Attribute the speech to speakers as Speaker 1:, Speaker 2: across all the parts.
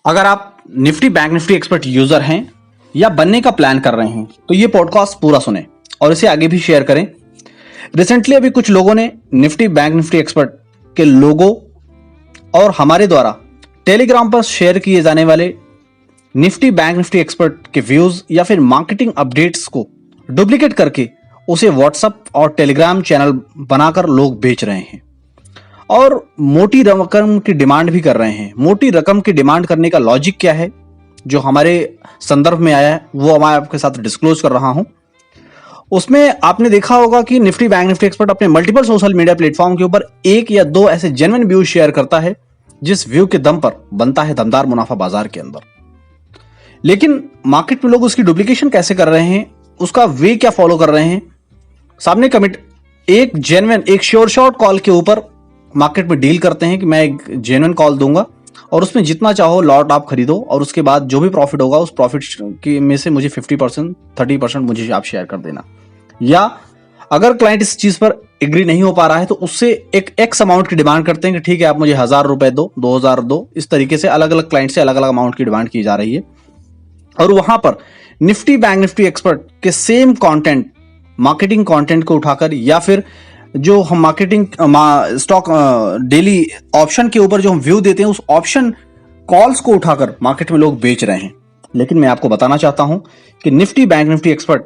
Speaker 1: अगर आप Nifty bank Nifty expert user हैं या बनने का प्लान कर रहे हैं तो ये पॉडकास्ट पूरा सुने और इसे आगे भी शेयर करें। रिसेंटली अभी कुछ लोगों ने निफ्टी बैंक निफ्टी एक्सपर्ट के लोगो और हमारे द्वारा टेलीग्राम पर शेयर किए जाने वाले निफ्टी बैंक निफ्टी एक्सपर्ट के व्यूज या फिर मार्केटिंग अपडेट्स को डुप्लीकेट करके उसे व्हाट्सएप और टेलीग्राम चैनल बनाकर लोग बेच रहे हैं और मोटी रकम की डिमांड भी कर रहे हैं। मोटी रकम की डिमांड करने का लॉजिक क्या है जो हमारे संदर्भ में आया है वो मैं आपके साथ डिस्क्लोज कर रहा हूं। उसमें आपने देखा होगा कि निफ्टी बैंक निफ्टी एक्सपर्ट अपने मल्टीपल सोशल मीडिया प्लेटफॉर्म के ऊपर एक या दो ऐसे जेन्युइन व्यू शेयर करता है जिस व्यू के दम पर बनता है दमदार मुनाफा बाजार के अंदर। लेकिन मार्केट में लोग उसकी डुप्लीकेशन कैसे कर रहे हैं, उसका वे क्या फॉलो कर रहे हैं। सामने कमिट एक जेन्युइन एक श्योर शॉर्ट कॉल के ऊपर मार्केट में डील करते हैं कि मैं एक जेन्युइन कॉल दूंगा और उसमें जितना चाहो लॉट आप खरीदो और उसके बाद जो भी प्रॉफिट होगा उस प्रॉफिट की में से मुझे 50% 30% मुझे आप शेयर कर देना। या अगर क्लाइंट इस चीज पर एग्री नहीं हो पा रहा है तो उससे एक एक्स अमाउंट की डिमांड करते हैं कि ठीक है आप मुझे 1000 रुपए दो, 2000 दो। इस तरीके से अलग अलग क्लाइंट से अलग अलग अमाउंट की डिमांड की जा रही है और वहां पर निफ्टी बैंक निफ्टी एक्सपर्ट के सेम कंटेंट मार्केटिंग कंटेंट को उठाकर या फिर जो हम मार्केटिंग स्टॉक डेली ऑप्शन के ऊपर जो हम व्यू देते हैं उस ऑप्शन कॉल्स को उठाकर मार्केट में लोग बेच रहे हैं। लेकिन मैं आपको बताना चाहता हूं कि निफ्टी बैंक निफ्टी एक्सपर्ट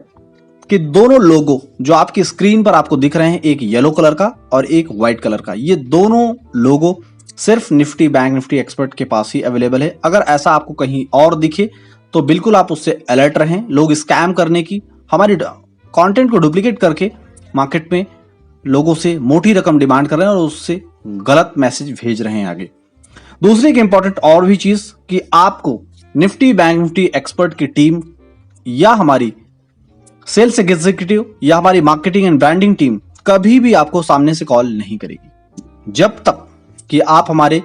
Speaker 1: के दोनों लोगो जो आपकी स्क्रीन पर आपको दिख रहे हैं, एक येलो कलर का और एक व्हाइट कलर का, ये दोनों लोगो सिर्फ निफ्टी बैंक निफ्टी एक्सपर्ट के पास ही अवेलेबल है। अगर ऐसा आपको कहीं और दिखे तो बिल्कुल आप उससे अलर्ट रहें। लोग स्कैम करने की, हमारी कंटेंट को डुप्लीकेट करके मार्केट में लोगों से मोटी रकम डिमांड कर रहे हैं और उससे गलत मैसेज भेज रहे हैं आगे। दूसरी एक इंपॉर्टेंट और भी चीज कि आपको निफ्टी बैंक निफ्टी एक्सपर्ट की टीम या हमारी सेल्स एग्जीक्यूटिव या हमारी मार्केटिंग एंड ब्रांडिंग टीम कभी भी आपको सामने से कॉल नहीं करेगी जब तक कि आप हमारे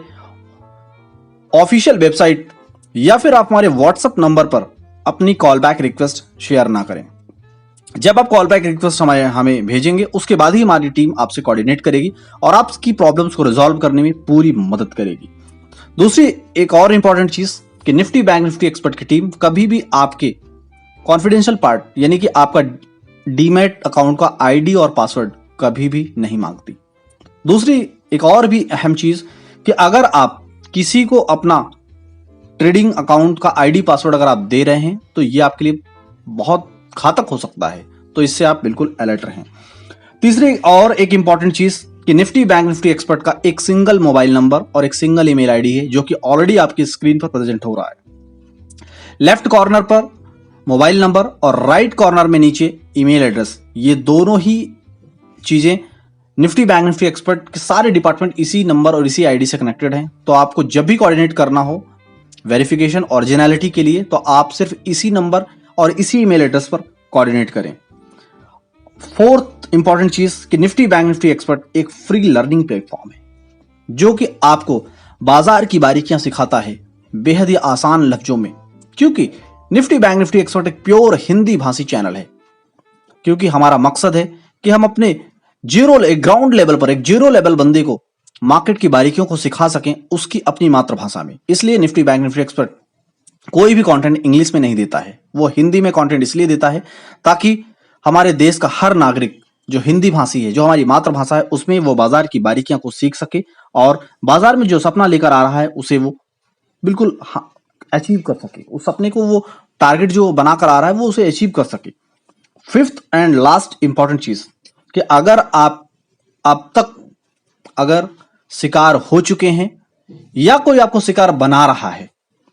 Speaker 1: ऑफिशियल वेबसाइट या फिर आप हमारे व्हाट्सएप नंबर पर अपनी कॉल बैक रिक्वेस्ट शेयर ना करें। जब आप कॉल बैक रिक्वेस्ट हमें भेजेंगे उसके बाद ही हमारी टीम आपसे कोऑर्डिनेट करेगी और आपकी प्रॉब्लम्स को रिजॉल्व करने में पूरी मदद करेगी। दूसरी एक और इंपॉर्टेंट चीज कि निफ्टी बैंक निफ्टी एक्सपर्ट की टीम कभी भी आपके कॉन्फिडेंशियल पार्ट यानी कि आपका डीमैट अकाउंट का आईडी और पासवर्ड कभी भी नहीं मांगती। दूसरी एक और भी अहम चीज कि अगर आप किसी को अपना ट्रेडिंग अकाउंट का आईडी पासवर्ड अगर आप दे रहे हैं तो ये आपके लिए बहुत घातक हो सकता है, तो इससे आप बिल्कुल अलर्ट रहें। तीसरी और एक इंपॉर्टेंट चीज कि निफ्टी बैंक निफ्टी एक्सपर्ट का एक सिंगल मोबाइल नंबर और एक सिंगल ईमेल आईडी है जो कि ऑलरेडी आपकी स्क्रीन पर प्रेजेंट हो रहा है। लेफ्ट कॉर्नर पर मोबाइल नंबर और राइट कॉर्नर में नीचे ईमेल एड्रेस, ये दोनों ही चीजें निफ्टी बैंक निफ्टी एक्सपर्ट के सारे डिपार्टमेंट इसी नंबर और इसी आईडी से कनेक्टेड हैं। तो आपको जब भी कोऑर्डिनेट करना हो वेरिफिकेशन ओरिजिनलिटी के लिए तो आप सिर्फ इसी नंबर और इसी ईमेल एड्रेस पर कोऑर्डिनेट करें। फोर्थ इंपॉर्टेंट चीज कि निफ्टी बैंक निफ्टी एक्सपर्ट एक फ्री लर्निंग प्लेटफॉर्म है जो कि आपको बाजार की बारीकियां सिखाता है बेहद ही आसान लफ्जों में, क्योंकि निफ्टी बैंक निफ्टी एक्सपर्ट एक प्योर हिंदी भाषी चैनल है। क्योंकि हमारा मकसद है कि हम अपने ग्राउंड लेवल पर एक जीरो लेवल बंदे को मार्केट की बारीकियों को सिखा सकें उसकी अपनी मातृभाषा में। इसलिए निफ्टी बैंक निफ्टी एक्सपर्ट कोई भी कंटेंट इंग्लिश में नहीं देता है, वो हिंदी में कंटेंट इसलिए देता है ताकि हमारे देश का हर नागरिक जो हिंदी भाषी है, जो हमारी मातृभाषा है, उसमें वो बाजार की बारीकियां को सीख सके और बाजार में जो सपना लेकर आ रहा है उसे वो बिल्कुल अचीव कर सके। उस सपने को वो टारगेट जो बनाकर आ रहा है वो उसे अचीव कर सके। फिफ्थ एंड लास्ट इंपॉर्टेंट चीज कि अगर आप अब तक अगर शिकार हो चुके हैं या कोई आपको शिकार बना रहा है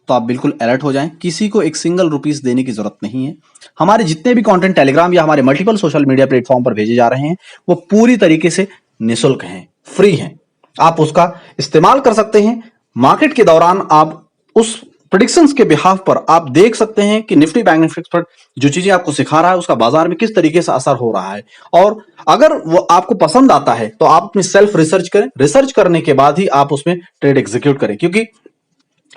Speaker 1: तो आप बिल्कुल अलर्ट हो जाएं। किसी को एक सिंगल रुपीस देने की जरूरत नहीं है। हमारे जितने भी कंटेंट टेलीग्राम या हमारे मल्टीपल सोशल मीडिया प्लेटफॉर्म पर भेजे जा रहे हैं वो पूरी तरीके से निःशुल्क हैं, फ्री हैं। आप उसका इस्तेमाल कर सकते हैं। मार्केट के दौरान आप उस प्रेडिक्शंस के बिहाफ पर आप देख सकते हैं कि निफ्टी बैंक निफ्टी एक्सपर्ट जो चीजें आपको सिखा रहा है उसका बाजार में किस तरीके से असर हो रहा है। और अगर वो आपको पसंद आता है तो आप अपनी सेल्फ रिसर्च करें। रिसर्च करने के बाद ही आप उसमें ट्रेड एग्जीक्यूट करें, क्योंकि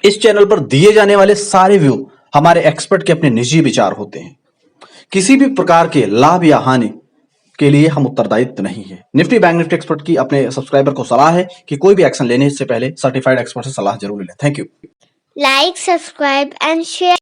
Speaker 1: इस चैनल पर दिए जाने वाले सारे व्यू हमारे एक्सपर्ट के अपने निजी विचार होते हैं। किसी भी प्रकार के लाभ या हानि के लिए हम उत्तरदायित्व नहीं है। निफ्टी बैंक निफ्टी एक्सपर्ट की अपने सब्सक्राइबर को सलाह है कि कोई भी एक्शन लेने से पहले सर्टिफाइड एक्सपर्ट से सलाह जरूर लें। Thank you.
Speaker 2: like, subscribe and share.